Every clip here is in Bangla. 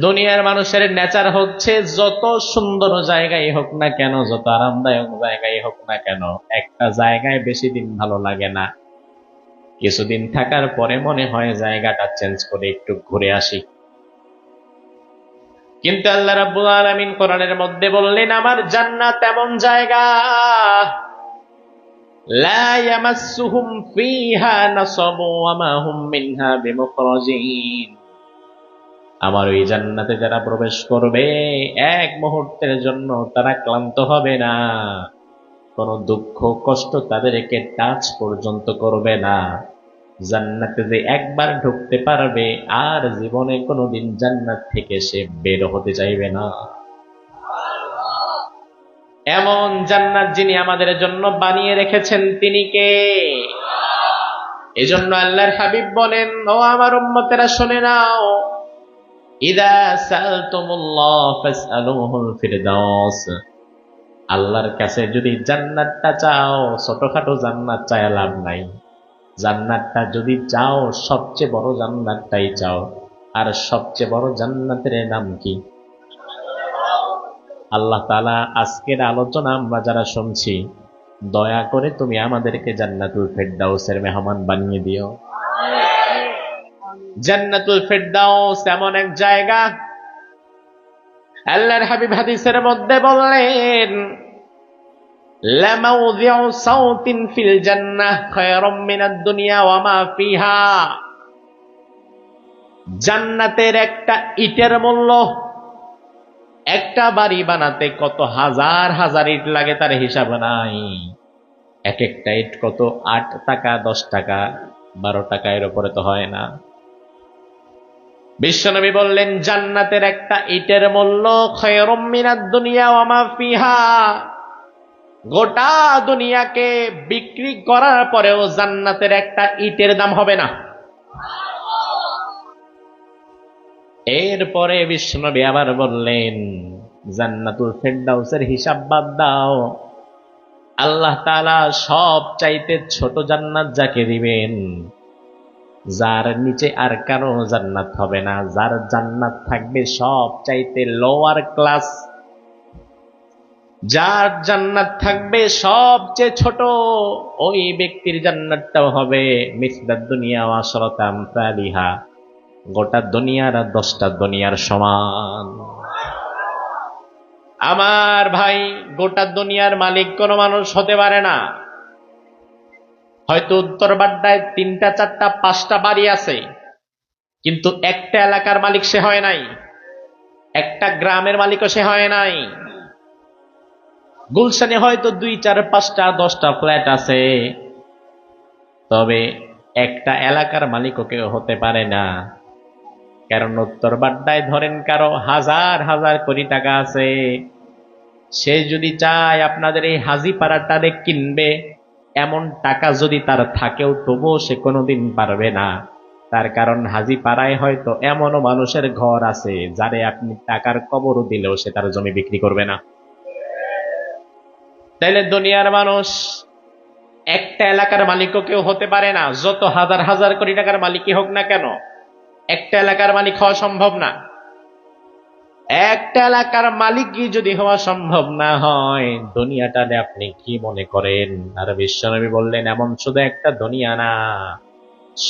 দুনিয়ার মানুষের নেচার হচ্ছে যত সুন্দর জায়গায় হোক না কেন, যত আরামদায়ক জায়গায় হোক না কেন, একটা জায়গায় বেশি দিন ভালো লাগে না। কিছুদিন থাকার পরে মনে হয় জায়গাটা চেঞ্জ করে একটু ঘুরে আসি। কিন্তু আল্লাহ রাব্বুল আলামিন কোরআনের মধ্যে বললেন, আমার জান্নাত এমন জায়গা, লা ইয়ামাসসুহুম ফিহা নাসাবু ওয়া মা হুম মিনহা বিমুখরাজিন। আমার ওই জান্নাতে যারা প্রবেশ করবে এক মুহূর্তের জন্য তারা ক্লান্ত হবে না, কোনো দুঃখ কষ্ট তাদেরকে টাচ পর্যন্ত করবে না। জান্নাতে যে একবার ঢুকতে পারবে আর জীবনে কোনোদিন জান্নাত থেকে সে বের হতে চাইবে না। এমন জান্নাত যিনি আমাদের জন্য বানিয়ে রেখেছেন তিনি কে? এজন্য আল্লাহর হাবিব বলেন, ও আমার উম্মতেরা শুনে নাও, ইদা সালতুমুল্লাহ ফাসআলুহুল ফিরদাউস। আল্লাহর কাছে যদি জান্নাতটা চাও, ছোটখাটো জান্নাত চায় লাভ নাই। জান্নাতটা যদি চাও সবচেয়ে বড় জান্নাতটাই চাও। আর সবচেয়ে বড় জান্নাতের নাম কি? আল্লাহ তাআলা আজকের আলোচনা আমরা যারা শুনছি, দয়া করে তুমি আমাদেরকে জান্নাতুল ফিরদাউসের মেহমান বানিয়ে দিও। জান্নাতুল ফিরদাউস এমন এক জায়গা, আল্লাহর হাবিব হাদিসের মধ্যে বললেন, লামাউযিউ সাউতিন ফিল জান্নাহ খায়রুম মিনাদ দুনিয়া ওয়া মা ফিহা। জান্নাতের একটা ইটের মূল্য, একটা বাড়ি বানাতে কত হাজার হাজার ইট লাগে তার হিসাব নাই। এক একটা ইট কত 8 টাকা, 10 টাকা, 12 টাকা, এর উপরে তো হয় না। বিশ্বনবী বললেন, জান্নাতের একটা ইটের মূল্য খায়রুম মিনাদ দুনিয়া ওয়া মা ফিহা। গোটা দুনিয়াকে বিক্রি করার পরেও জান্নাতের একটা ইটের দাম হবে না। এরপরে বিশ্বনবী আবার বললেন, জান্নাতুল ফিরদাউসের হিসাব বাদ দাও, আল্লাহ তাআলা সব চাইতে ছোট জান্নাত যাকে দিবেন, যার নিচে আর কারো জান্নাত হবে না, যার জান্নাত থাকবে সব চাইতে লোয়ার ক্লাস, যার জান্নাত থাকবে সবচেয়ে ছোট, ওই ব্যক্তির জান্নাতটাও হবে মিসলাদ দুনিয়া ওয়া আশরাতা আমসালিহা, গোটা দুনিয়ার 10টা দুনিয়ার সমান। আমার ভাই, গোটা দুনিয়ার মালিক কোনো মানুষ হতে পারে না। হয়তো উত্তর বাড্ডায় 3টা 4টা 5টা বাড়ি আছে, কিন্তু একটা এলাকার মালিক সে হয় নাই, একটা গ্রামের মালিকও সে হয় নাই। গুলশানে হয়তো 2, 4, 5টা 10টা ফ্ল্যাট আছে, তবে একটা এলাকার মালিকও কেউ হতে পারে না। কারণ উত্তর বাড্ডায় ধরেন কারো হাজার হাজার কোটি টাকা আছে, সে যদি চায় আপনাদের এই হাজীপাড়াটারে কিনবে, এমন টাকা যদি তার থাকেও তবুও সে কোনোদিন পারবে না। তার কারণ হাজীপাড়ায় হয়তো এমনও মানুষের ঘর আছে যারে আপনি টাকার কবরও দিলেও সে তার জমি বিক্রি করবে না। তাইলে দুনিয়ার মানুষ একটা এলাকার মালিকও কেউ হতে পারে না, যত হাজার হাজার কোটি টাকার মালিকই হোক না কেন, একটা এলাকার মালিক হওয়া সম্ভব না। একটা এলাকার মালিকই যদি হওয়া সম্ভব না হয়, দুনিয়াটারে আপনি কি মনে করেন? আর বিশ্বনবী বললেন, এমন শুধু একটা দুনিয়া না,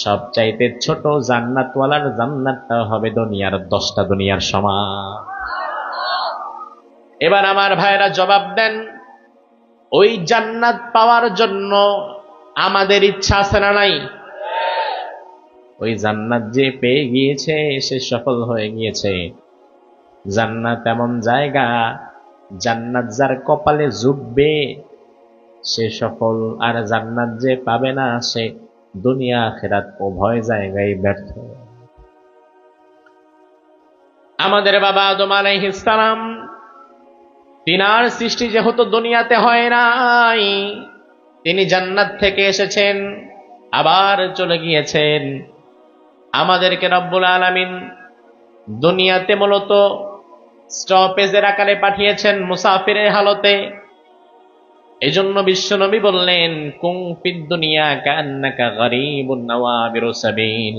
সবচাইতে ছোট জান্নাতওয়ালার জান্নাতটা হবে দুনিয়ার 10টা দুনিয়ার সমান। এবার আমার ভাইরা জবাব দেন, ওই জান্নাত পাওয়ার জন্য আমাদের ইচ্ছা আছে না নাই? ওই জান্নাত যে পেয়ে গিয়েছে সে সফল হয়ে গিয়েছে। জান্নাত এমন জায়গা, জান্নাত যার কপালে জুটবে সে সফল, আর জান্নাত যে পাবে না সে দুনিয়া আখিরাত উভয় জায়গায় ব্যর্থ। আমাদের বাবা আদম আলাইহিস সালাম, তিনার সৃষ্টি যেহেতু দুনিয়াতে হয় নাই, তিনি জান্নাত থেকে এসেছেন, আবার চলে গিয়েছেন। আমাদেরকে রব্বুল আলামিন দুনিয়াতে মূলত স্টপেজের আকারে পাঠিয়েছেন, মুসাফিরের হালতে। এজন্য বিশ্বনবী বললেন, কুং ফিদ দুনিয়া কান্নাকা গরীবুন নওয়াবিরু সাবিল।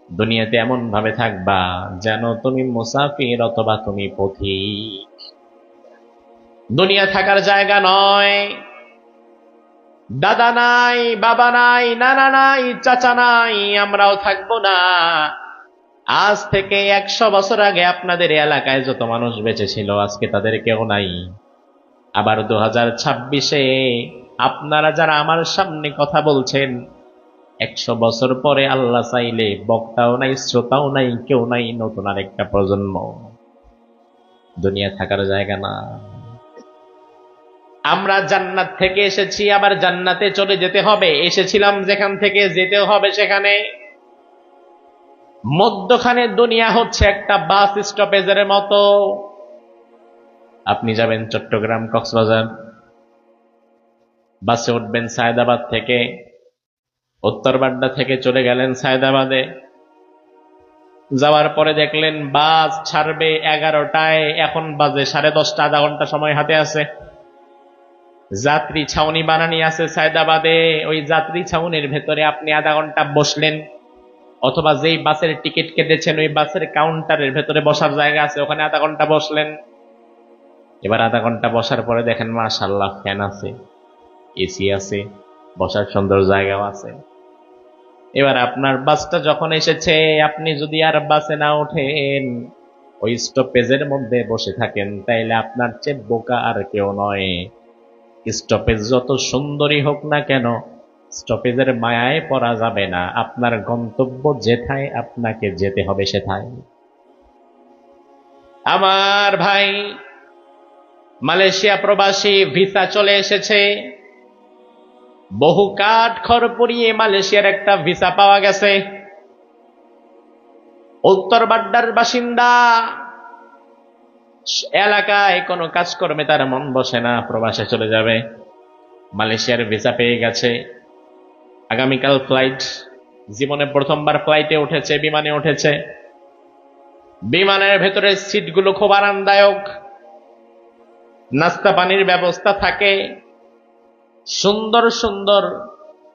দুনিয়াতে এমন ভাবে থাকবা যেন তুমি মুসাফির অথবা তুমি পথিক। দুনিয়া থাকার জায়গা নয়। দাদা নাই, বাবা নাই, নানা নাই, চাচা নাই, আমরাও থাকবো না। আজ থেকে 100 বছর আগে আপনাদের এলাকায় যত মানুষ বেঁচে ছিল, আজকে তাদের কেউ নাই। আবার 2026-এ আপনারা যারা আমার সামনে কথা বলছেন, 100 বছর পরে আল্লাহ চাইলে বক্তাও নাই, শ্রোতাও নাই, কেউ নাই, নতুন আরেকটা প্রজন্ম। দুনিয়া থাকার জায়গা না। আমরা জান্নাত থেকে এসেছি, আবার জান্নাতে চলে যেতে হবে। এসেছিলাম যেখান থেকে, যেতেও হবে সেখানে। মধ্যখানে দুনিয়া হচ্ছে একটা বাস স্টপেজের মতো। আপনি যাবেন চট্টগ্রাম কক্সবাজার, বাসে উঠবেন সায়দাবাদ থেকে, উত্তরবাড্ডা থেকে চলে গেলেন সায়দাবাদে। যাওয়ার পরে দেখলেন বাস ছাড়বে 11টায়, এখন বাজে 10:30, আধা ঘন্টা সময় হাতে আছে। যাত্রী ছাউনি বানানি আছে সায়দাবাদে, ওই যাত্রী ছাউনির ভেতরে আপনি আধা ঘন্টা বসলেন, অথবা যেই বাসের টিকিট কেটেছেন ওই বাসের কাউন্টারের ভেতরে বসার জায়গা আছে, ওখানে আধা ঘন্টা বসলেন। এবার আধা ঘন্টা বসার পরে দেখেন মাশাআল্লাহ ফ্যান আছে, এসি আছে, বসার সুন্দর জায়গাও আছে। এবার আপনার বাসটা যখন এসেছে, আপনি যদি আর বাসে না ওঠেন, ওই স্টপেজের মধ্যে বসে থাকেন, তাইলে আপনার চেয়ে বোকা আর কেউ নয়। স্টপেজ যত সুন্দরী হোক না কেন, স্টপেজের মায়ায় পড়া যাবে না। আপনার গন্তব্য যেথায়, আপনাকে যেতে হবে সেথায়। আমার ভাই, মালয়েশিয়া প্রবাসী ভিসা চলে এসেছে। বহু কাঠ খড় পুড়িয়ে মালয়েশিয়ার একটা ভিসা পাওয়া গেছে। উত্তর বাড্ডার বাসিন্দা, এলাকায় কোনো কাজকর্মে তার মন বসে না, প্রবাসে চলে যাবে। মালয়েশিয়ার ভিসা পেয়ে গেছে, আগামীকাল ফ্লাইট। জীবনে প্রথমবার ফ্লাইটে উঠেছে, বিমানে উঠেছে। বিমানের ভেতরে সিটগুলো খুব আরামদায়ক, নাস্তা পানির ব্যবস্থা থাকে, সুন্দর সুন্দর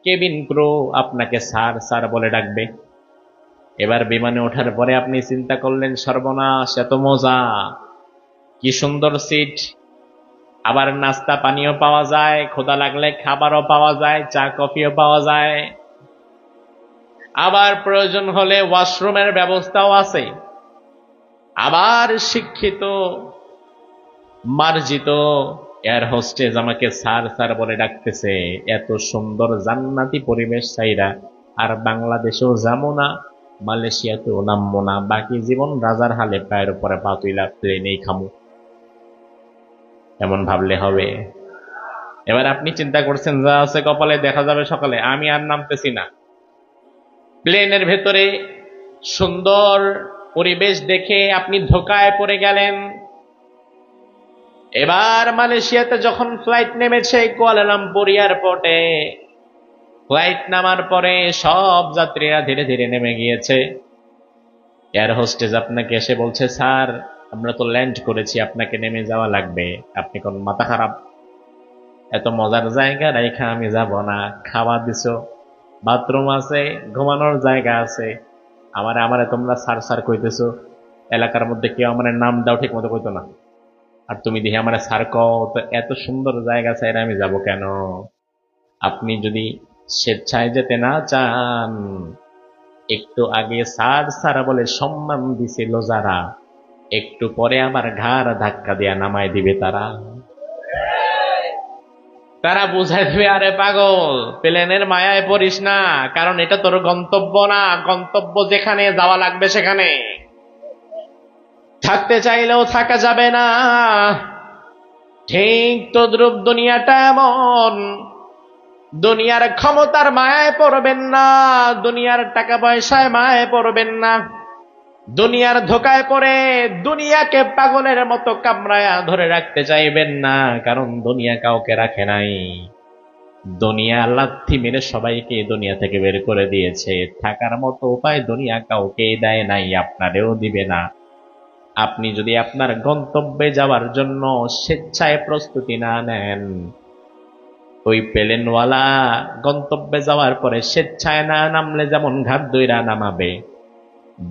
কেবিন ক্রু আপনাকে স্যার স্যার বলে ডাকবে। এবার বিমানে ওঠার পরে আপনি চিন্তা করলেন, সর্বনাশ, এত মজা, কি সুন্দর সিট, আবার নাস্তা পানিও পাওয়া যায়, ক্ষুধা লাগলে খাবারও পাওয়া যায়, চা কফিও পাওয়া যায়, আবার প্রয়োজন হলে ওয়াশরুমের ব্যবস্থাও আছে। আবার শিক্ষিত মার্জিত এয়ার হোস্টেস আমাকে স্যার স্যার বলে ডাকতেছে। এত সুন্দর জান্নাতি পরিবেশ চাইরা আর বাংলাদেশেও যাবো না, মালয়েশিয়াতেও নামবো না, বাকি জীবন রাজার হালে পায়ের উপরে পা তুইলা প্লেনেই খামু, এমন ভাবলে হবে? এবার আপনি চিন্তা করছেন, যা আছে কপালে দেখা যাবে সকালে, আমি আর নামতেছি না। প্লেনের ভেতরে সুন্দর পরিবেশ দেখে আপনি ধোঁকায় পড়ে গেলেন। এবার মালয়েশিয়াতে যখন ফ্লাইট নেমেছে কুয়ালালামপুর এয়ারপোর্টে, ফ্লাইট নামার পরে সব যাত্রীরা ধীরে ধীরে নেমে গিয়েছে। এয়ার হোস্টেস আপনাকে এসে বলছে, স্যার আমরা তো ল্যান্ড করেছি, আপনাকে নেমে যাওয়া লাগবে। আপনি কোন মাথা খারাপ? এত মজার জায়গা রাইখা আমি যাব না। খাওয়া দিছো, বাথরুম আছে, ঘুমানোর জায়গা আছে, আমারে তোমরা স্যার স্যার কইতেছো। এলাকার মধ্যে কেউ আমার নাম দাও ঠিক মতো কইতো না, আর তুমি দেখি আমার স্যার কও, তো এত সুন্দর জায়গা চাইলে আমি যাব কেন? আপনি যদি স্বেচ্ছায় যেতে না চান, একটু আগে স্যার স্যার বলে সম্মান দিছিল যারা, একটু পরে আবার ঘাড় ধাক্কা দিয়া নামায় দিবে তারা। তারা বুঝাই দেবে, আরে পাগল, প্লেনের মায়ায় পড়িস না, কারণ এটা তোর গন্তব্য না। গন্তব্য যেখানে, যাওয়া লাগবে সেখানে। থাকতে চাইলেও থাকা যাবে না। ঠিক তদ্রুপ দুনিয়াটা এমন। দুনিয়ার ক্ষমতার মায়ায় পড়বেন না, দুনিয়ার টাকা পয়সায় মায়ায় পড়বেন না, দুনিয়ার ধোকায় পড়ে দুনিয়াকে পাগলের মতো কামড়ায়া ধরে রাখতে চাইবেন না, কারণ দুনিয়া কাউকে রাখে নাই। দুনিয়া লাথি মেরে সবাইকে দুনিয়া থেকে বের করে দিয়েছে। থাকার মতো উপায় দুনিয়া কাউকে দেয় নাই, আপনারেও দিবে না। আপনি যদি আপনার গন্তব্যে যাওয়ার জন্য স্বেচ্ছায় প্রস্তুতি না নেন, ওই প্লেনওয়ালা গন্তব্যে যাওয়ার পরে স্বেচ্ছায় না নামলে যেমন ঘাট দইরা নামাবে,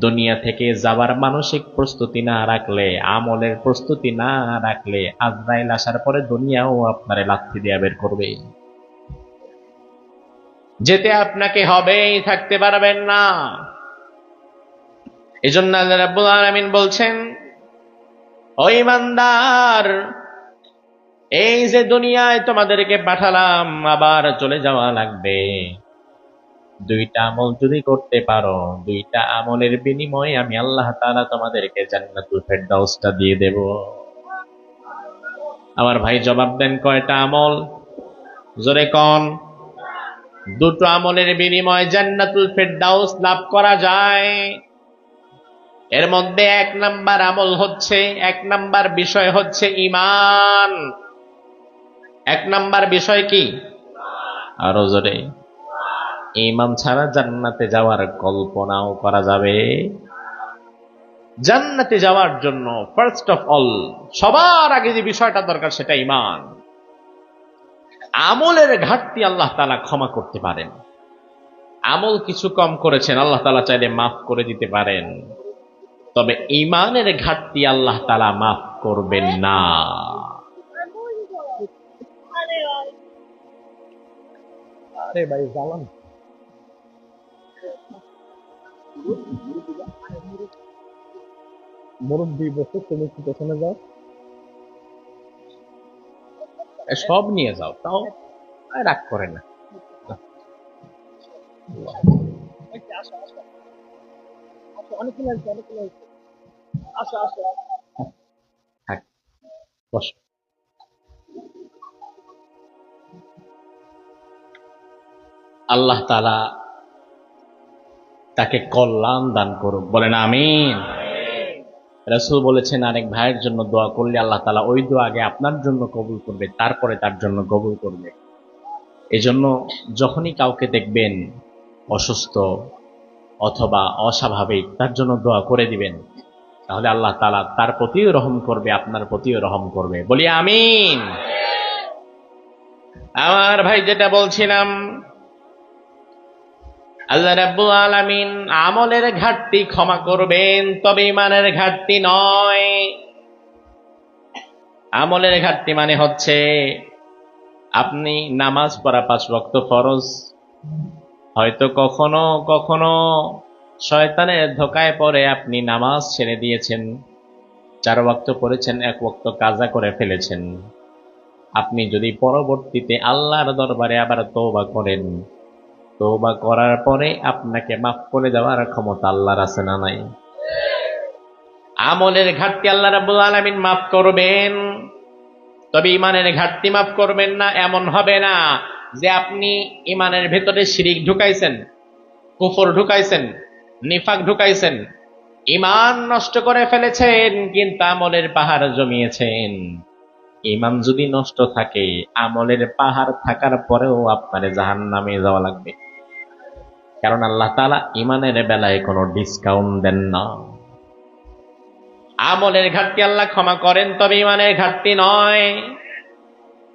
দুনিয়া থেকে যাওয়ার মানসিক প্রস্তুতি না রাখলে, আমলের প্রস্তুতি না রাখলে, আজরাইল আসার পরে দুনিয়াও আপনারে লাথি দিয়া বের করবে। যেতে আপনাকে হবেই, থাকতে পারবেন না। এজন্য আল্লাহ রাব্বুল আলামিন বলছেন, ও ঈমানদার, এই যে দুনিয়ায় তোমাদেরকে পাঠালাম, আবার চলে যাওয়া লাগবে। দুইটা আমল যদি করতে পারো, দুইটা আমলের বিনিময়ে আমি আল্লাহ তাআলা তোমাদেরকে জান্নাতুল ফেরদাউসটা দিয়ে দেব। আমার ভাই জবাব দেন, কয়টা আমল? জোরে কোন? দুটো আমলের বিনিময়ে জান্নাতুল ফেরদাউস লাভ করা যায়। এর মধ্যে এক নাম্বার আমল হচ্ছে, এক নাম্বার বিষয় হচ্ছে ঈমান। এক নাম্বার বিষয় কি? আরো জোরে। ঈমান ছাড়া জান্নাতে যাওয়ার কল্পনাও করা যাবে? জান্নাতে যাওয়ার জন্য ফার্স্ট অফ অল, সবার আগে যে বিষয়টা দরকার সেটা ঈমান। আমলের ঘাটতি আল্লাহ তাআলা ক্ষমা করতে পারেন। আমল কিছু কম করেছেন, আল্লাহ তাআলা চাইলে মাফ করে দিতে পারেন। তবে ঈমানের ঘাটতি আল্লাহ তাআলা মাফ করবেন না। আরে ভাই জালান, মুরব্বী বসে, তুমি কি পেছনে যাও, সব নিয়ে যাও, তাও রাগ করে না। থাক, বসো। আল্লাহ তাআলা তাকে কল্যাণ দান করুক, বলেন আমিন। রাসূল বলেছেন, আরেক ভাইয়ের জন্য দোয়া করলে আল্লাহ তাআলা ওই দোয়া আগে আপনার জন্য কবুল করবে, তারপরে তার জন্য কবুল করবে। এজন্য যখনই কাউকে দেখবেন অসুস্থ অথবা অস্বাভাবিক, তার জন্য দোয়া করে দিবেন, তাহলে আল্লাহ তাআলা তার প্রতিও রহম করবে, আপনার প্রতিও রহম করবে। বলি আমিন। আমার ভাই, যেটা বলছিলাম, আল্লাহ রাব্বুল আলামিন আমলের ঘাটতি ক্ষমা করবেন, তবে ঈমানের ঘাটতি নয়। আমলের ঘাটতি মানে হচ্ছে, আপনি নামাজ পড়া 5 ওয়াক্ত ফরজ, হয়তো কখনো কখনো শয়তানের ধোকায় পড়ে আপনি নামাজ ছেড়ে দিয়েছেন, 4 ওয়াক্ত পড়েছেন, 1 ওয়াক্ত কাজা করে ফেলেছেন। আপনি যদি পরবর্তীতে আল্লাহর দরবারে আবার তওবা করেন, তওবা করার পরে আপনাকে মাফ করে দেওয়ার ক্ষমতা আল্লাহর আছে না নাই? আমলের ঘাটতি আল্লাহ রাব্বুল আলামিন মাফ করবেন, তবে ঈমানের ঘাটতি মাফ করবেন না। এমন হবে না যে আপনি ঈমানের ভেতরে শিরিক ঢুকাইছেন, কুফর ঢুকাইছেন, নিফাক ঢুকাইছেন, ঈমান নষ্ট করে ফেলেছেন, কিন্তু আমলের পাহাড় জমিয়েছেন। ঈমান যদি নষ্ট থাকে, আমলের পাহাড় থাকার পরেও আপনার জাহান্নামে যাওয়া লাগবে। কারণ আল্লাহ তাআলা ঈমানের বেলায় কোনো ডিসকাউন্ট দেন না। আমলের ঘাটতি আল্লাহ ক্ষমা করেন, তবে ঈমানের ঘাটতি নয়।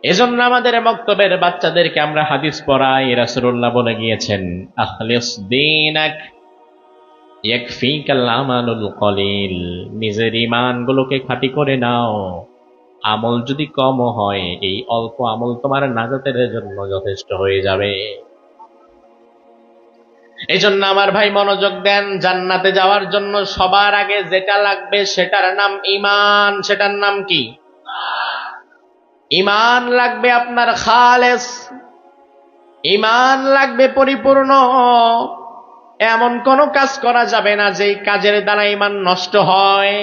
এজন্য আমাদের বক্তব্যের বাচ্চাদেরকে আমরা হাদিস পড়াই। রাসূলুল্লাহ বলে গিয়েছেন, আখলিস দীনাক ইয়াকফিকাল আমালুল কলিল। নিজের ঈমানগুলোকে খাঁটি করে নাও। আমল যদি কম হয়, এই অল্প আমল তোমার নাজাতের জন্য যথেষ্ট হয়ে যাবে। এই জন্য আমার ভাই মনোযোগ দেন, জান্নাতে যাওয়ার জন্য সবার আগে যেটা লাগবে সেটার নাম ঈমান। সেটার নাম কি? ঈমান লাগবে আপনার খালেস, ঈমান লাগবে পরিপূর্ণ। এমন কোন কাজ করা যাবে না যেই কাজের দ্বারা ঈমান নষ্ট হয়।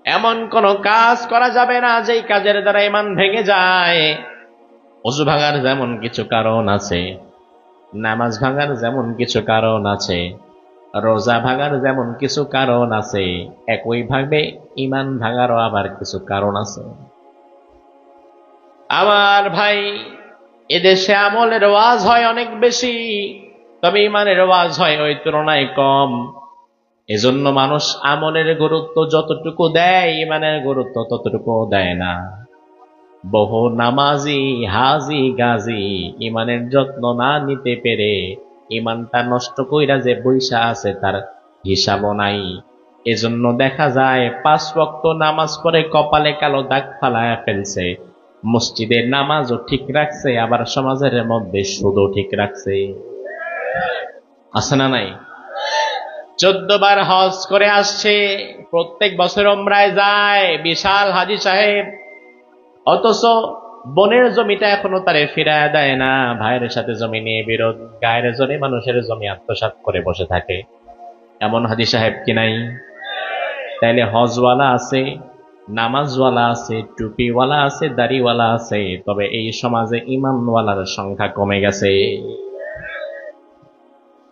এমন কোন কাজ করা যাবে না যেই কাজের দ্বারা ঈমান ভেঙে যায়। ওযু ভাঙার যেমন কিছু কারণ আছে, নামাজ ভাঙার যেমন কিছু কারণ আছে, রোজা ভাঙার যেমন কিছু কারণ আছে, একইভাবে ঈমান ভাঙারও আবার কিছু কারণ আছে। আমার ভাই, এদেশে আমলের ওয়াজ হয় অনেক বেশি, তবে ইমানের ওয়াজ হয় ওই তুলনায় কম। এজন্য মানুষ আমলের গুরুত্ব যতটুকু দেয়, ইমানের গুরুত্ব ততটুকু দেয় না। বহু নামাজি হাজি গাজী ইমানের যত্ন না নিতে পেরে ইমানটা নষ্ট কইরা যে বৈশা আছে তার হিসাবও নাই। এজন্য দেখা যায় 5 ওয়াক্ত নামাজ পড়ে কপালে কালো দাগ ফালায়া ফেলছে, মসজিদের নামাজও ঠিক রাখছে, আবার সমাজের মধ্যে সুদও ঠিক রাখছে। আছে না নাই? 14 বার হজ করে আসছে, প্রত্যেক বছর উমরায় যায়, বিশাল হাজী সাহেব, অথচ বনের জমিটা এখনো তারে ফিরায় দেয় না। ভাইয়ের সাথে জমি নিয়ে বিরোধ, গায়ের জোরে মানুষের জমি আত্মসাৎ করে বসে থাকে। এমন হাজী সাহেব কি নাই? তাইলে হজওয়ালা আছে, নামাজওয়ালা আছে, টুপিওয়ালা আছে, দাড়িওয়ালা আছে, তবে এই সমাজে ইমানওয়ালার সংখ্যা কমে গেছে।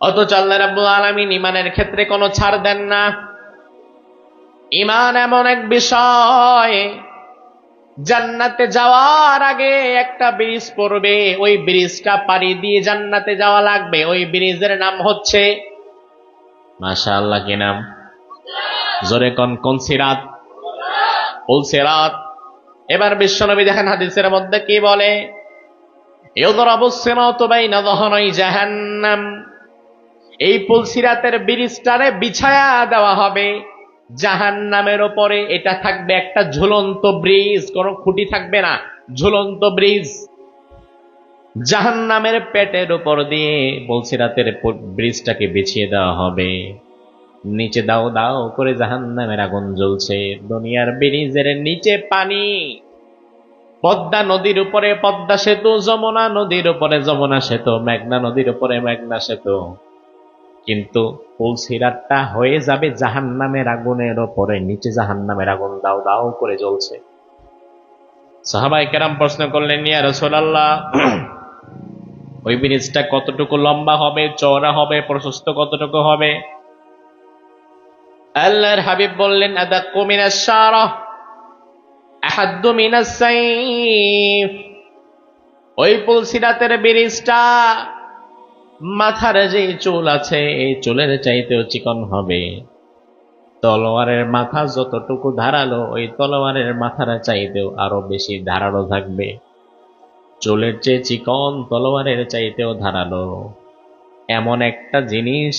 অথচ আল্লাহ রাব্বুল আলামিন ইমানের ক্ষেত্রে কোনো ছাড় দেন না। ইমান এমন এক বিষয়, জান্নাতে যাওয়ার আগে একটা ব্রিজ পড়বে, ওই ব্রিজটা পাড়ি দিয়ে জান্নাতে যাওয়া লাগবে। ওই ব্রিজের নাম হচ্ছে, মাশাআল্লাহ, কি নাম? জোরে কোন সিরাত? উল সিরাত। এবার বিশ্বনবী দেখেন হাদিসের মধ্যে কি বলে, ইউদরাবুস সিরাতু বাইনা যহরাই জাহান্নাম। এই পুলসিরাতের ব্রিজটারে বিছায়া দেওয়া হবে জাহান্নামের উপরে। এটা থাকবে একটা ঝুলন্ত ব্রিজ, কোনো খুঁটি থাকবে না, ঝুলন্ত ব্রিজ। জাহান্নামের পেটের উপর দিয়ে পুলসিরাতের ব্রিজটাকে বিছিয়ে দেওয়া হবে। নিচে দাও দাও করে জাহান্নামের আগুন জ্বলছে। দুনিয়ার ব্রিজের নিচে পানি, পদ্মা নদীর উপরে পদ্মা সেতু, যমুনা নদীর উপরে যমুনা সেতু, মেঘনা নদীর উপরে মেঘনা সেতু। কিন্তু পুলসিরাতটা হয়ে যাবে জাহান্নামের আগুনের ওপরে, নিচে জাহান্নামের আগুন দাও দাও করে জ্বলছে। সাহাবায়ে কেরাম প্রশ্ন করলেন, ইয়া রাসূলুল্লাহ, ওই ব্রিজটা কতটুকু লম্বা হবে, চওড়া হবে, প্রশস্ত কতটুকু হবে? আল্লাহর হাবিব বললেন, আদাক্কু মিনাশ শারা আহাদ্দু মিনাস সাইফ। ওই পুলসিরাতের ব্রিজটা মাথার যে চুল আছে এই চুলের চাইতেও চিকন হবে। তলোয়ারের মাথা যতটুকু ধারালো, ওই তলোয়ারের মাথার চাইতেও আরো বেশি ধারালো থাকবে। চুলের চেয়ে চিকন, তলোয়ারের চাইতেও ধারালো। এমন একটা জিনিস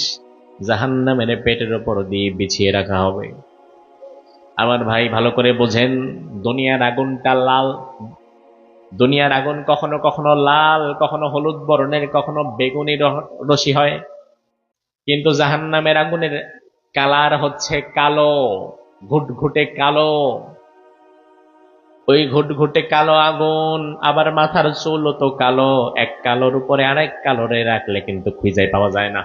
জাহান্নামের পেটের উপর দিয়ে বিছিয়ে রাখা হবে। আমার ভাই ভালো করে বোঝেন, দুনিয়ার আগুনটা লাল। দুনিয়ার আগুন কখনো কখনো লাল, কখনো হলুদ বর্ণের, কখনো বেগুনি রশি হয়। কিন্তু জাহান্নামের আগুনের কালার হচ্ছে কালো, ঘুটঘুটে কালো। ওই ঘুটঘুটে কালো আগুন, আবার মাথার চুলও তো কালো। এক কালোর উপরে আরেক কালোরে রাখলে কিন্তু খুঁজে পাওয়া যায় না।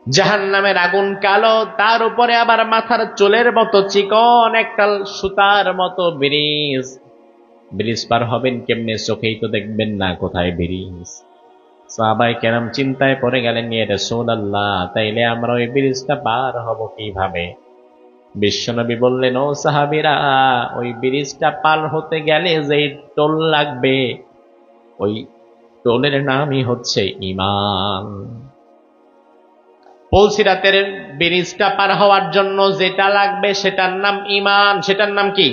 জাহান্নামের আগুন কালো, তার উপরে আবার মাথার চুলের মতো চিকন একটা সুতার মতো ব্রিজ। ব্রিজ পার হবেন কেমনে? চোখেই তো দেখবেন না কোথায় ব্রিজ। সাহাবায়ে কেরাম চিন্তায় পড়ে গেলেন, ইয়া রাসূলুল্লাহ, তাইলে আমরা ওই ব্রিজটা পার হব কিভাবে? বিশ্বনবী বললেন, ও সাহাবীরা, ওই ব্রিজটা পার হতে গেলে যে টোল লাগবে, ওই টোলের নামই হচ্ছে ঈমান। পুলসিরাতের ব্রিজটা পার হওয়ার জন্য যেটা লাগবে সেটার নাম ঈমান। সেটার নাম কি?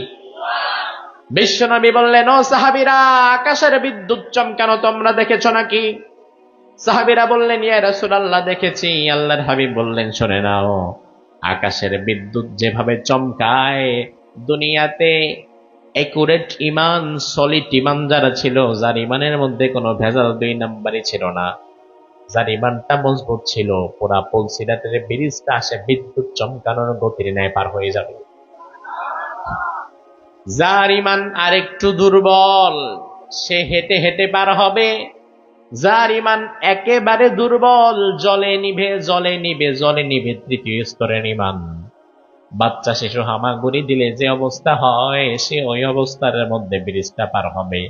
বিশ্বনবী বললেন, ও সাহাবীরা, আকাশের বিদ্যুৎ চমকানো তোমরা দেখেছো নাকি? সাহাবীরা বললেন, ইয়া রাসূলুল্লাহ, দেখেছি। আল্লাহর হাবিব বললেন, শুনে নাও, আকাশের বিদ্যুৎ যেভাবে চমকায়, দুনিয়াতে একুরেট ইমান, সলিড ইমান যারা ছিল, যার ইমানের মধ্যে কোনো ভেজাল 2 নাম্বারই ছিল না, যার ইমানটা মজবুত ছিল, পুরা পুলসিরাতের ব্রিজটা আসে বিদ্যুৎ চমকানোর গতির ন্যায় পার হয়ে যাবে। যার ইমান আরেকটু দুর্বল, সে হেঁটে হেঁটে পার হবে। যার ইমান একেবারে দুর্বল, জলে নিভে জলে নিভে জলে নিভে, তৃতীয় স্তরের ইমান। বাচ্চা শিশু হামাগুড়ি দিলে যে অবস্থা হয়, সে ওই অবস্থার মধ্যে ব্রিজটা পার হবে।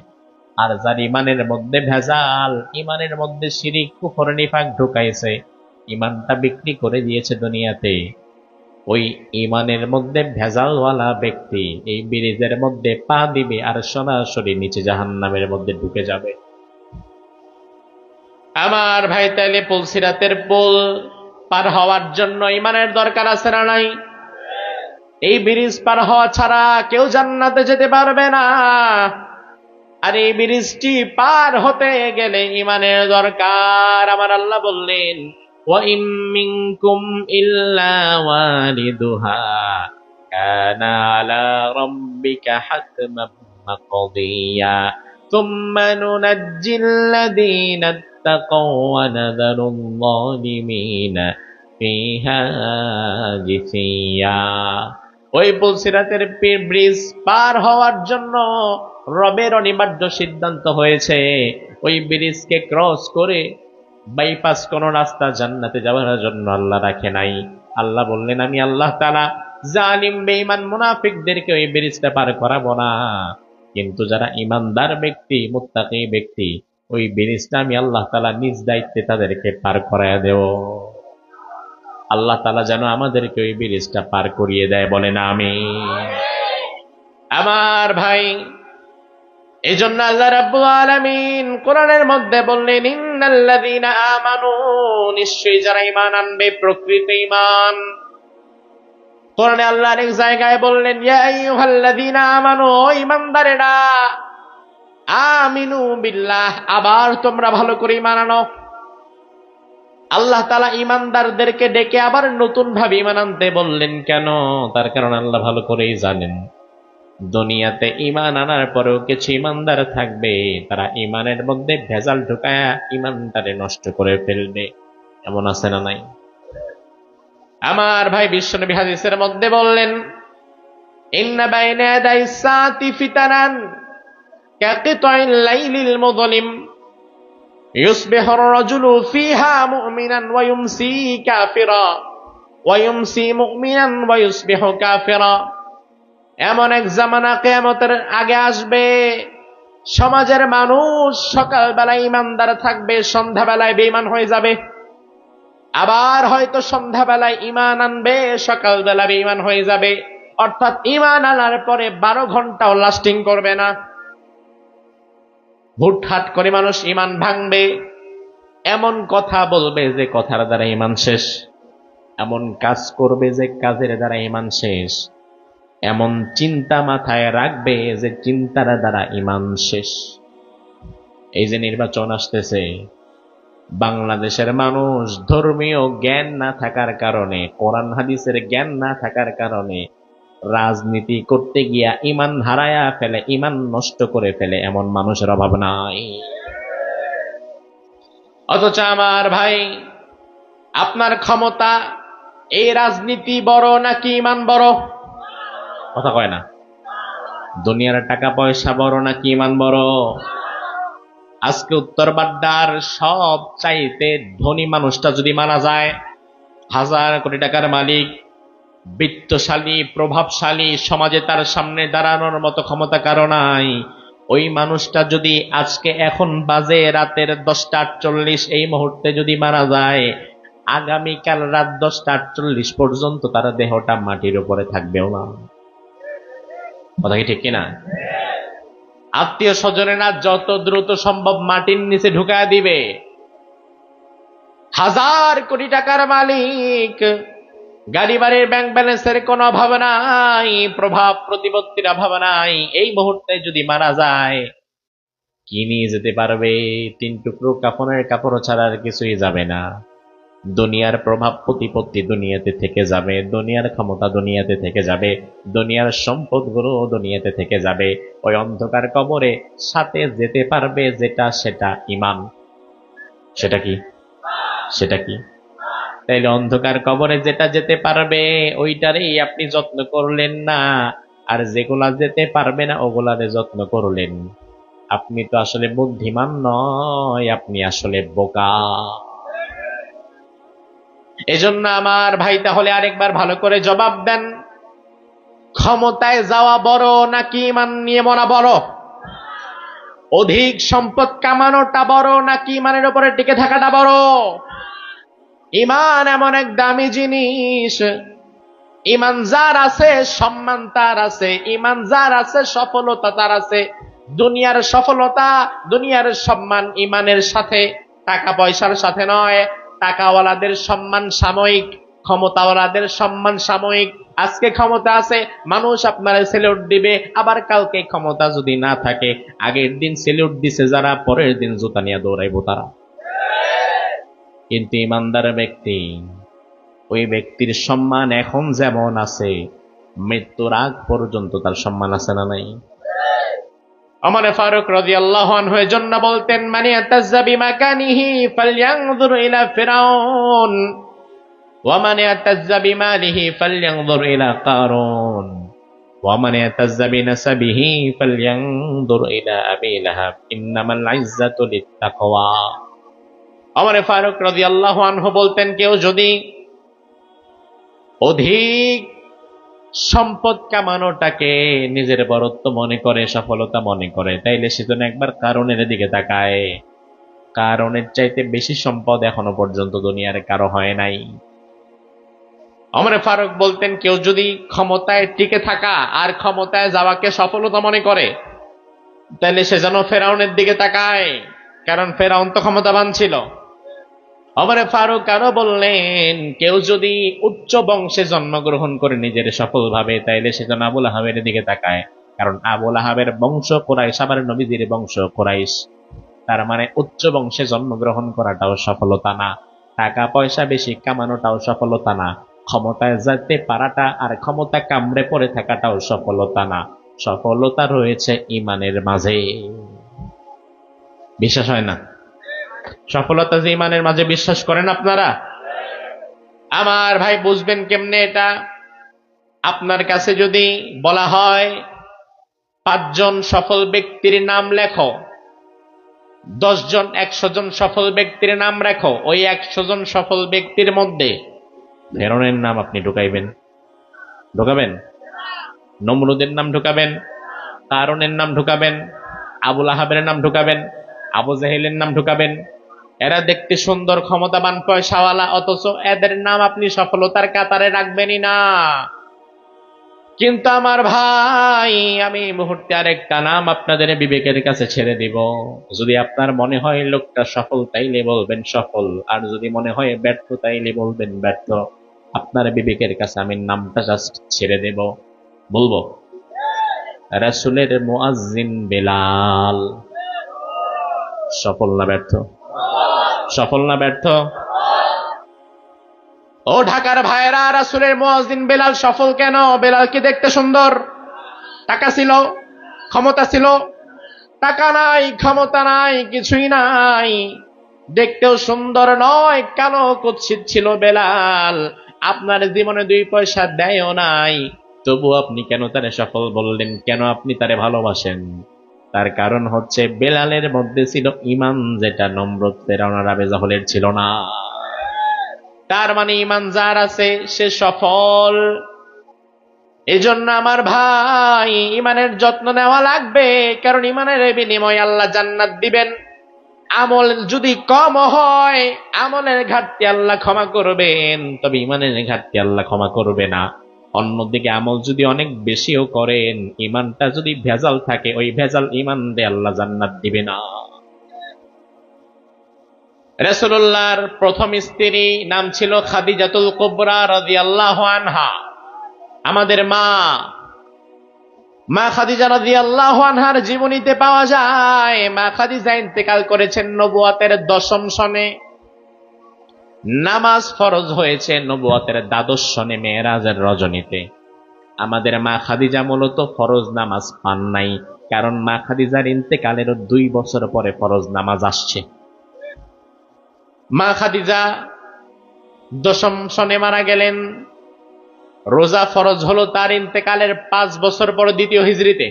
আর যার ইমানের মধ্যে ভেজাল, ইমানের মধ্যে শিরিক কুফর নিফাক ঢুকাইছে, ইমানটা বিক্রি করে দিয়েছে দুনিয়াতে, ওই ইমানের মধ্যে ভেজালওয়ালা ব্যক্তি এই ব্রিজের মধ্যে পা দিবে আর সরাসরি নিচে জাহান্নামের মধ্যে ঢুকে যাবে। আমার ভাই, তাইলে পুলসিরাতের পুল পার হওয়ার জন্য ইমানের দরকার আছে না নাই? এই ব্রিজ পার হওয়া ছাড়া কেউ জান্নাতে যেতে পারবে না। আর এই ব্রিজটি পার হতে গেলে ইমানের দরকার। আমার আল্লাহ বললেন, ওয়া ইম মিনকুম ইল্লা ওয়ালিদুহা কানা আলা রাব্বিকা হাতমান মাকদিয়া সুম্মা নুনাজ্জিল লাযীনা ইত্তাকাও ওয়া নাযারুল যালিমিনা ফিহা জিসিয়া। ওই পুলসিরাতের ব্রিজ পার হওয়ার জন্য রবের অনিবার্য সিদ্ধান্ত হয়েছে, ওই ব্রিজকে ক্রস করে বাইপাস কোন রাস্তা জান্নাতে যাওয়ার জন্য আল্লাহ রাখে নাই। আল্লাহ বললেন, আমি আল্লাহ তাআলা জালিম বেঈমান মুনাফিকদেরকে ওই ব্রিজটা পার করাবো না, কিন্তু যারা ইমানদার ব্যক্তি, মুত্তাকি ব্যক্তি, ওই ব্রিজটা আমি আল্লাহ তাআলা নিজ দায়িত্বে তাদেরকে পার করায় দেব। আল্লাহ তাআলা যেন আমাদেরকে ওই ব্রিজটা পার করিয়ে দেয়, বলেন আমিন। আমার ভাই, এজন্য আল্লাহ রাব্বুল আলামিন কোরআনের মধ্যে বললেন, ইন্নাল্লাযীনা আমানু, নিশ্চয়ই যারা ঈমান আনবে, প্রকৃত ঈমান। কোরআনে আল্লাহ অনেক জায়গায় বললেন, ইয়া আইয়ুহাল্লাযীনা আমানু, ও ঈমানদারেরা, আমিনু বিল্লাহ, আবার তোমরা ভালো করে ঈমান আনো। আল্লাহ তাআলা ঈমানদারদেরকে ডেকে আবার নতুন ভাবে ঈমান আনতে বললেন কেন? তার কারণ আল্লাহ ভালো করেই জানেন, দুনিয়াতে ঈমান আনার পরেও কিছু ঈমানদার থাকবে, তারা ঈমানের মধ্যে ভেজাল ঢুকায়া ঈমানটারে নষ্ট করে ফেলবে। এমন আছে না নাই? আমার ভাই, বিশ্বনবী হাদিসের মধ্যে বললেন, ইন্না বাইনা ইয়াদাইস সাআতি ফিতানান কাকিতাইল লাইলিল মুযলিম ইউসবিহু আর-রাজুলু ফিহা মুমিনান ওয়া ইউমসি কাফিরা ওয়া ইউমসি মুমিনান ওয়া ইউসবিহু কাফিরা। এমন এক জামানা কিয়ামতের আগে আসবে, সমাজের মানুষ সকালবেলায় ঈমানদার থাকবে, সন্ধ্যাবেলায় বেঈমান হয়ে যাবে। আবার হয়তো সন্ধ্যাবেলায় ঈমান আনবে, সকালবেলা বেঈমান হয়ে যাবে। অর্থাৎ ঈমান আনার পরে 12 ঘন্টাও লাস্টিং করবে না। হুটহাট করে মানুষ ঈমান ভাঙবে, এমন কথা বলবে যে কথার দ্বারা ঈমান শেষ, এমন কাজ করবে যে কাজের দ্বারা ঈমান শেষ, এমন চিন্তা মাথায় রাখবে যে চিন্তার দ্বারা ঈমান শেষ। এই যে নির্বাচন আসতেছে, বাংলাদেশের মানুষ ধর্মীয় জ্ঞান না থাকার কারণে, কোরআন হাদিসের জ্ঞান না থাকার কারণে রাজনীতি করতে গিয়া ঈমান হারায়া ফেলে, ঈমান নষ্ট করে ফেলে, এমন মানুষের অভাব নাই। অথচ আমার ভাই, আপনার ক্ষমতা, এই রাজনীতি বড় নাকি ঈমান বড়? কথা কয় না। দুনিয়ার টাকা পয়সা বড় নাকি ঈমান বড়? আজকে উত্তর বাড্ডার সব চাইতে ধনী মানুষটা যদি মারা যায়, 1000 কোটি টাকার মালিক, বিত্তশালী, প্রভাবশালী, সমাজে তার সামনে দাঁড়ানোর মতো ক্ষমতা কারো নাই, ওই মানুষটা যদি আজকে এখন বাজে রাতের 10:48 এই মুহূর্তে যদি মারা যায়, আগামীকাল রাত 10:48 পর্যন্ত তার দেহটা মাটির উপরে থাকবেও না। কথা কি ঠিক কিনা? আত্মীয় স্বজনেরা যত দ্রুত সম্ভব মাটির নিচে ঢুকায় দিবে। 1000 কোটি টাকার মালিক, গাড়ি বাড়ির ব্যাংক ব্যালেন্সের কোনো অভাব নাই, প্রভাব প্রতিপত্তির অভাব নাই, এই মুহূর্তে যদি মারা যায়, কি নিয়ে যেতে পারবে? 3 টুকরো কাফনের কাপড় ছাড়া আর কিছুই যাবে না। দুনিয়ার প্রভাব প্রতিপত্তি দুনিয়াতে থেকে যাবে, দুনিয়ার ক্ষমতা দুনিয়াতে থেকে যাবে, দুনিয়ার সম্পদগুলো দুনিয়াতে থেকে যাবে। ওই অন্ধকার কবরে সাথে যেতে পারবে যেটা, সেটা ঈমান। সেটা কি? সেটা কি? তাইলে অন্ধকার কবরে যেটা যেতে পারবে ওইটারই আপনি যত্ন করলেন না, আর যেগুলা যেতে পারবে না ওগুলারে যত্ন করলেন। আপনি তো আসলে বুদ্ধিমান নয়, আপনি আসলে বোকা। এজন্য আমার ভাই, তাহলে আরেকবার ভালো করে জবাব দেন, ক্ষমতায় যাওয়া বড় নাকি ঈমান নিয়ে মরা বড়? অধিক সম্পদ কামানোটা বড় নাকি ঈমানের উপরে টিকে থাকাটা বড়? ঈমান এমন এক দামি জিনিস, ইমান যার আছে সম্মান তার আছে, ইমান যার আছে সফলতা তার আছে। দুনিয়ার সফলতা, দুনিয়ার সম্মান ইমানের সাথে, টাকা পয়সার সাথে নয়। টাকাওয়ালাদের সম্মান সাময়িক, ক্ষমতাওয়ালাদের সম্মান সাময়িক। আজকে ক্ষমতা আছে, মানুষ আপনারা সেলুট দিবে, আবার কালকে ক্ষমতা যদি না থাকে, আগের দিন সেলুট দিছে যারা, পরের দিন জুতা নিয়ে দৌড়াইবো তারা। কিন্তু ইমানদার ব্যক্তি, ওই ব্যক্তির সম্মান এখন যেমন আছে, মৃত্যুর আগ পর্যন্ত তার সম্মান আছে না নাই? ওমর ফারুক রাদিয়াল্লাহু আনহু এজন্য বলতেন, মান ইয়াতাজ্জা বিমাকানিহি ফালইয়ানজুর ইলা ফিরাউন ওয়া মান ইয়াতাজ্জা বিমালিহি ফালইয়ানজুর ইলা কারুন ওয়া মান ইয়াতাজ্জা বিনাসাবিহি ফালইয়ানজুর ইলা আবি লাহাব ইন্নামাল ইজ্জাতু লিত্তাকওয়া। ওমর ফারুক রাদিয়াল্লাহু আনহু বলতেন, কেউ যদি অধিক সম্পদ কামানোটাকে নিজের বরত্ব মনে করে, সফলতা মনে করে, তাইলে সেজন্য একবার কারণের দিকে তাকায়। কারণের চাইতে বেশি সম্পদ এখনো পর্যন্ত দুনিয়ার কারো হয় নাই। ওমর ফারুক বলতেন, কেউ যদি ক্ষমতায় টিকে থাকা আর ক্ষমতায় যাওয়াকে সফলতা মনে করে, তাইলে সে যেন ফেরাউনের দিকে তাকায়, কারণ ফেরাউন তো ক্ষমতাবান ছিল। ওমর ফারুক আরো বললেন, কেউ যদি উচ্চ বংশে জন্মগ্রহণ করে নিজের সফল ভাবে, তাইলে সে যেন আবুল আহাবের দিকে তাকায়, কারণ আবুল আহাবের বংশ কুরাইশ, আবার নবীজির বংশ কুরাইশ। তার মানে উচ্চ বংশে জন্মগ্রহণ করাটাও সফলতা না, টাকা পয়সা বেশি কামানোটাও সফলতা না, ক্ষমতায় যেতে পারাটা আর ক্ষমতা কামড়ে পড়ে থাকাটাও সফলতা না। সফলতা রয়েছে ইমানের মাঝে। বিশ্বাস হয় না? সফলতা যে ইমানের মাঝে, বিশ্বাস করেন আপনারা? আমার ভাই বুঝবেন কেমনে এটা? আপনার কাছে যদি বলা হয় 5 জন সফল ব্যক্তির নাম লেখো, 10 জন 100 জন সফল ব্যক্তির নাম লেখো, ওই 100 জন সফল ব্যক্তির মধ্যে ফেরাউনের নাম আপনি ঢুকাইবেন? ঢুকাবেন? নমরুদের নাম ঢুকাবেন? কারুনের নাম ঢুকাবেন? আবুল আহাবের নাম ঢুকাবেন? আবু জাহেলের নাম ঢুকাবেন? এরা দেখতে সুন্দর, ক্ষমতাবান, পয়সাওয়ালা, অথচ এদের নাম আপনি সফলতার কাতারে রাখবেনই না। কিন্তু আমার ভাই, আমি এই মুহূর্তে আরেকটা নাম আপনাদের বিবেকের কাছে ছেড়ে দিব। যদি আপনার মনে হয় লোকটা সফল, তাইলে বলবেন সফল, আর যদি মনে হয় ব্যর্থ, তাইলে বলবেন ব্যর্থ। আপনার বিবেকের কাছে আমি নামটা জাস্ট ছেড়ে দেব। বলবো, রাসূলের মুয়াজ্জিন বেলাল সফল না ব্যর্থ? সফল না ব্যর্থ? ও ঢাকার ভাইরা, রাসূলের মুয়াজ্জিন বেলাল সফল কেন? বেলাল কি দেখতে সুন্দর? টাকা ছিল, ক্ষমতা ছিল? টাকা নাই, ক্ষমতা নাই, কিছুই নাই, দেখতেও সুন্দর নয়, কালো কুৎসিত ছিল বেলাল। আপনার জীবনে 2 পয়সা দেয়ও নাই, তবু আপনি কেন তারে সফল বললেন? কেন আপনি তারে ভালোবাসেন? তার কারণ হচ্ছে বেলালের মধ্যে ছিল ইমান, যেটা নমরুদ, ফেরাউন আর আবু জাহেলের ছিল না। তার মানে ইমান যার আছে সে সফল। এজন্য আমার ভাই, ইমানের যত্ন নেওয়া লাগবে, কারণ ইমানের বিনিময়ে আল্লাহ জান্নাত দিবেন। আমল যদি কম হয়, আমলের ঘাটতি আল্লাহ ক্ষমা করবেন, তবে ইমানের ঘাটতি আল্লাহ ক্ষমা করবে না। অন্যদিকে আমল যদি অনেক বেশিও করেন, ইমানটা যদি ভেজাল থাকে, ওই ভেজাল ইমান দিয়ে আল্লাহ জান্নাত দিবে না। রাসূলুল্লাহর প্রথম স্ত্রী নাম ছিল খাদিজাতুল কুবরা রাদিয়াল্লাহু আনহা। আমাদের মা খাদিজা রাদিয়াল্লাহু আনহার জীবনীতে পাওয়া যায়, মা খাদিজা ইন্তেকাল করেছেন নবুয়তের 10ম সনে। নামাজ ফরজ হয়েছে নবুয়তের 12 সনে, মেরাজের রজনীতে। আমাদের মা খাদিজা মূলত ফরজ নামাজ পান নাই, কারণ মা খাদিজার ইন্তেকালের 2 বছর পরে ফরজ নামাজ আসছে। মা খাদিজা 10ম সনে মারা গেলেন। রোজা ফরজ হলো তার ইন্তেকালের 5 বছর পর, 2য় হিজরিতে।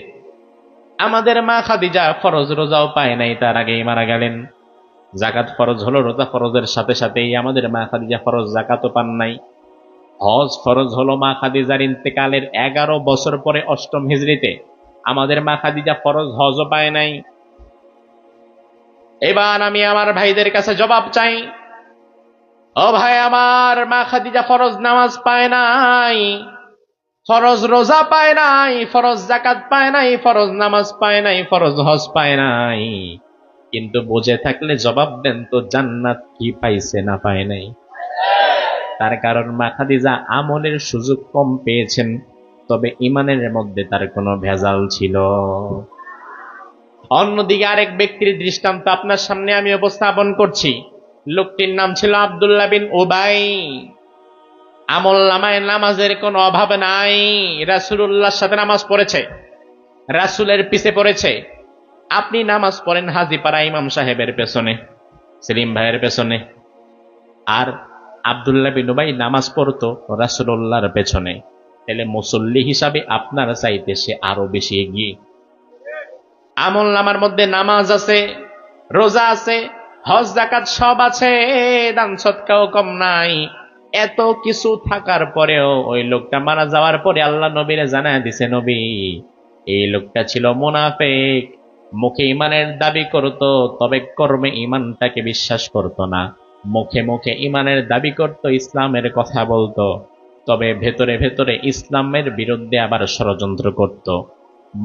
আমাদের মা খাদিজা ফরজ রোজাও পায় নাই, তার আগেই মারা গেলেন। যাকাত ফরজ হলো রোজা ফরজের সাথে সাথেই, আমাদের মা খাদিজা ফরজ যাকাতও পান নাই। হজ ফরজ হলো মা খাদিজার ইন্তেকালের 11 বছর পরে, 8ম হিজরিতে। আমাদের মা খাদিজা ফরজ হজও পায় নাই। এবার আমি আমার ভাইদের কাছে জবাব চাই, ও ভাই আমার, মা খাদিজা ফরজ নামাজ পায় নাই, ফরজ রোজা পায় নাই, ফরজ যাকাত পায় নাই, ফরজ নামাজ পায় নাই, ফরজ হজ পায় নাই, কিন্তু বুঝে থাকলে জবাব দেন তো জান্নাত কি পাইছে না পায় নাই? তার কারণ মা খাদিজা আমলের সুযোগ কম পেয়েছেন, তবে ইমানের মধ্যে তার কোনো ভেজাল ছিল। অন্যদিকে আরেক ব্যক্তির দৃষ্টান্ত আপনার সামনে আমি উপস্থাপন করছি। লোকটির নাম ছিল আব্দুল্লাহ বিন উবাই। আমল নামায় নামাজের কোনো অভাব নাই, রাসূলুল্লাহর সাথে নামাজ পড়েছে, রাসূলের পিছে পড়েছে। আপনি নামাজ পড়েন হাজীপাড়া ইমাম সাহেবের পেছনে, সেলিম ভাইয়ের পেছনে, আর আব্দুল্লাহ বিন উবাই নামাজ পড়তো রাসূলুল্লাহর পেছনে, তাহলে মুসল্লি হিসাবে আপনার চাইতে সে আরো বেশি এগিয়ে। আমল নামার মধ্যে নামাজ আছে, রোজা আছে, হজ যাকাত সব আছে, দান সদকাও কম নাই। এত কিছু থাকার পরেও ওই লোকটা মারা যাওয়ার পরে আল্লাহ নবীরে জানায় দিছে, নবী এই লোকটা ছিল মুনাফিক, মুখে ইমানের দাবি করত, তবে কর্মে ইমানটাকে বিশ্বাস করত না। মুখে মুখে ইমানের দাবি করত, ইসলামের কথা বলতো, তবে ভেতরে ভেতরে ইসলামের বিরুদ্ধে আবার ষড়যন্ত্র করত।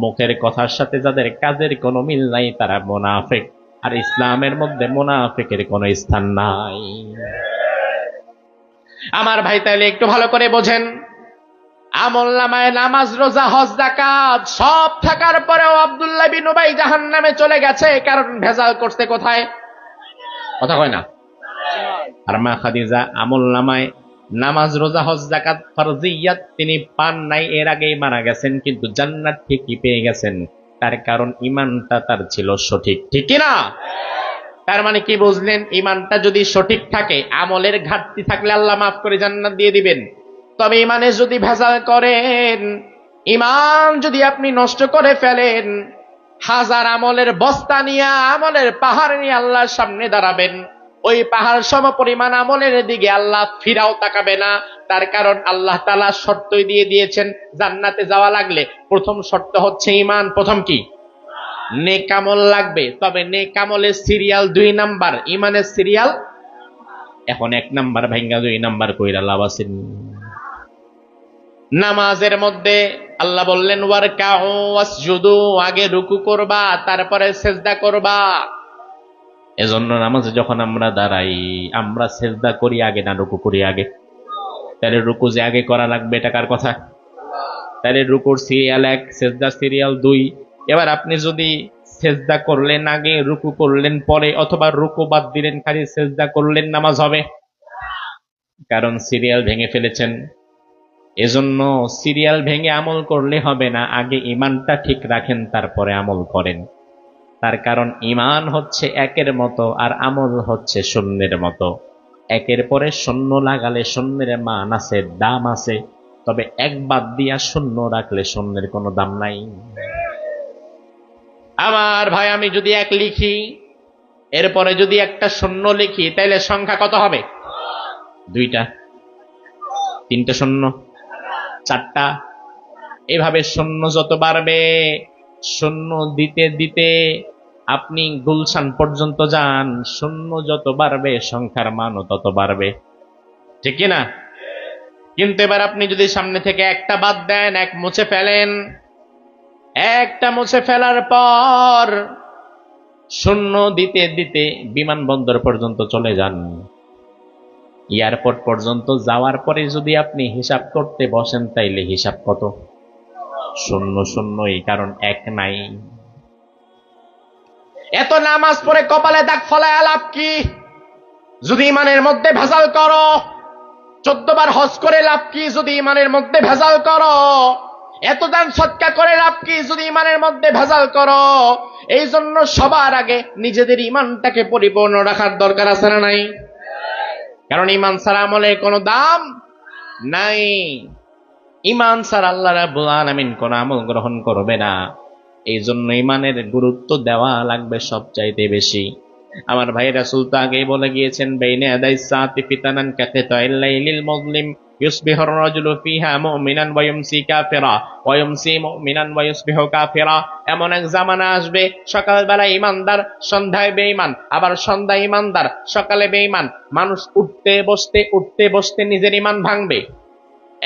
মুখের কথার সাথে যাদের কাজের কোনো মিল নাই তারা মুনাফিক, আর ইসলামের মধ্যে মুনাফিকের কোনো স্থান নাই। আমার ভাই তাহলে একটু ভালো করে বোঝেন, আমল নামায় নামাজ রোজা হজ যাকাত সব থাকার পরেও আব্দুল্লাহ বিন উবাই জাহান্নামে চলে গেছে, কারণ ভেজাল করতে কোথায়? কথা কয় না। আর মা খাদিজা আমল নামায় নামাজ রোজা হজ যাকাত ফরজিয়াত তিনি পান নাই, এর আগেই মারা গেছেন, কিন্তু জান্নাত ঠিকই পেয়ে গেছেন। তার কারণ ইমানটা তার ছিল সঠিক, ঠিক কি না? তার মানে কি বুঝলেন? ইমানটা যদি সঠিক থাকে, আমলের ঘাটতি থাকলে আল্লাহ মাফ করে জান্নাত দিয়ে দিবেন। তবে ইমানে যদি ভেজাল করেন, ইমান যদি আপনি নষ্ট করে ফেলেন, হাজার আমলের বস্তা নিয়ে, আমলের পাহাড় নিয়ে আল্লাহর সামনে দাঁড়াবেন, ওই পাহাড় সম পরিমাণ আমলের দিকে আল্লাহ ফিরাও তাকাবে না। তার কারণ আল্লাহ তাআলা শর্তই দিয়ে দিয়েছেন, জান্নাতে যাওয়া লাগলে প্রথম শর্ত হচ্ছে ইমান। প্রথম কি? নেক আমল লাগবে। তবে নেক আমলের সিরিয়াল 2 নাম্বার, ইমানের সিরিয়াল এখন 1 নাম্বার ভাঙ্গা 2 নাম্বার কইরা লাভ আছে? নামাজের মধ্যে আল্লাহ বললেন ওয়ারকাউ ওয়াসজুদু, আগে রুকু করবা তারপরে সেজদা করবা। এজন্য নামাজে যখন আমরা দাঁড়াই, আমরা সেজদা করি আগে না রুকু করি আগে? তাহলে রুকু যে আগে করা লাগবে এটা কার কথা? তাহলে রুকুর সিরিয়াল 1, সেজদা সিরিয়াল 2। এবার আপনি যদি সেজদা করলেন আগে, রুকু করলেন পরে, অথবা রুকু বাদ দিলেন খালি সেজদা করলেন, নামাজ হবে? কারণ সিরিয়াল ভেঙে ফেলেছেন। এজন্য সিরিয়াল ভেঙে আমল করলে হবে না, আগে ইমানটা ঠিক রাখেন তারপরে আমল করেন। তার কারণ ইমান হচ্ছে 1-এর মতো, আর আমল হচ্ছে 0-এর মতো। 1-এর পরে 0 লাগালে 0-এর মান আছে, দাম আছে, তবে 1 বাদ দিয়া 0 রাখলে 0-এর কোনো দাম নাই। আমার ভাই, আমি যদি 1 লিখি, এরপরে যদি একটা 0 লিখি, তাইলে সংখ্যা কত হবে? 2টা, 3টে 0, 4টা, এভাবে 0 যত বাড়বে, 0 দিতে দিতে আপনি গুলশান পর্যন্ত যান, 0 যত বাড়বে সংখ্যার মানও তত বাড়বে, ঠিক না? কিন্তু এবার আপনি যদি সামনে থেকে 1টা বাদ দেন, 1 মুছে ফেলেন, 1টা মুছে ফেলার পর 0 দিতে দিতে বিমানবন্দর পর্যন্ত চলে যান, এয়ারপোর্ট পর্যন্ত যাওয়ার পরে যদি আপনি হিসাব করতে বসেন, তাইলে হিসাব কত? 0 0ই, কারণ 1 নাই। এত নামাজ পড়ে কপালে দাগ ফলায় লাভ কি যদি ইমানের মধ্যে ভেজাল করো? 14 বার হজ করে লাভ কি যদি ইমানের মধ্যে ভেজাল করো? এত দান সদকা করে লাভ কি যদি ইমানের মধ্যে ভেজাল করো? এই জন্য সবার আগে নিজেদের ইমানটাকে পরিপূর্ণ রাখার দরকার আছে না নাই? কারণ ইমান ছাড়া আমলের কোনো দাম নাই। ইমান ছাড়া আল্লাহ রাব্বুল আলামিন কোন আমল গ্রহণ করবে না। এই জন্য ইমানের গুরুত্ব দেওয়া লাগবে সবচাইতে বেশি। আমার ভাই রাসূল তো আগেই বলে গিয়েছেন, বাইনা ইয়াদাই সাতি ফিতানান কাকিতাইল লাইলিল মুযলিম ইউসবিহুর রাজুলু ফিহা মুমিনান ওয়া ইউমসি কাফিরা ওয়া ইউমসি মুমিনান ওয়া ইউসবিহু কাফিরা। এমন এক জামানা আসবে, সকালবেলা ইমানদার, সন্ধ্যায় বেঈমান, আবার সন্ধ্যায় ইমানদার, সকালে বেঈমান। মানুষ উঠতে বসতে নিজের ইমান ভাঙবে।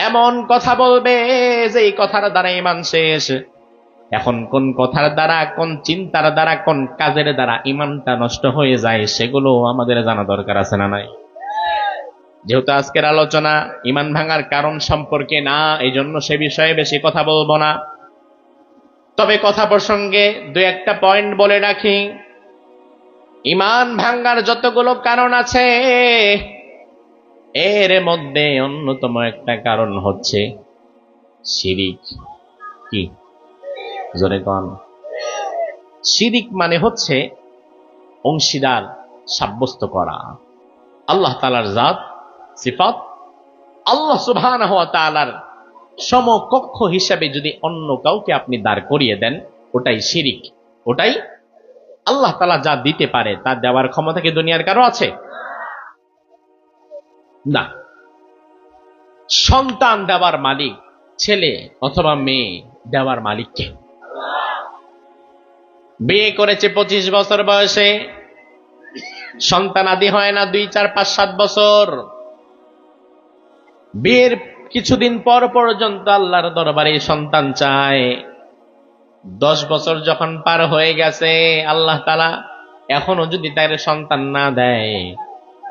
এমন কথা বলবে যে এই কথার দ্বারা ঈমান শেষ। এখন কোন কথার দ্বারা, কোন চিন্তার দ্বারা, কোন কাজের দ্বারা ঈমানটা নষ্ট হয়ে যায় সেগুলো আমাদের জানা দরকার আছে না নাই? যেহেতু আজকের আলোচনা ঈমান ভাঙার কারণ সম্পর্কে না, এই জন্য সে বিষয়ে বেশি কথা বলবো না। তবে কথা প্রসঙ্গে দুই একটা পয়েন্ট বলে রাখি। ঈমান ভাঙার যতগুলো কারণ আছে এর মধ্যে অন্যতম একটা কারণ হচ্ছে শিরিক। কি? জোরে কন। শিরিক মানে হচ্ছে অংশীদার সাব্যস্ত করা। আল্লাহ তাআলার জাত সিফাত, আল্লাহ সুবহানাহু ওয়া তাআলার সমকক্ষ হিসাবে যদি অন্য কাউকে আপনি দাঁড় করিয়ে দেন, ওটাই শিরিক। ওটাই আল্লাহ তাআলা যা দিতে পারে তা দেওয়ার ক্ষমতা কি দুনিয়ার কারো আছে? না। সন্তান দেওয়ার মালিক ছেলে অথবা মেয়ে দেওয়ার মালিক কে? বিয়ে করেছে 25 বছর বয়সে, সন্তান আদি হয় না 2, 4, 5, 7 বছর। বিয়ের কিছুদিন পর পর্যন্ত আল্লাহর দরবারে সন্তান চায়। 10 বছর যখন পার হয়ে গেছে, আল্লাহ তাআলা এখনো যদি তার সন্তান না দেয়,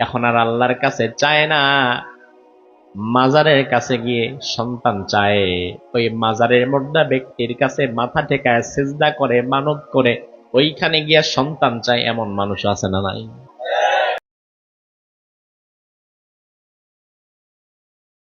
এখন আর আল্লাহর কাছে চায় না, মাজারের কাছে গিয়ে সন্তান চায়। ওই মাজারের মধ্যে ব্যক্তির কাছে মাথা ঠেকায় সিজদা করে, মানত করে, ওইখানে গিয়ে সন্তান চায়। এমন মানুষ আছে না নাই?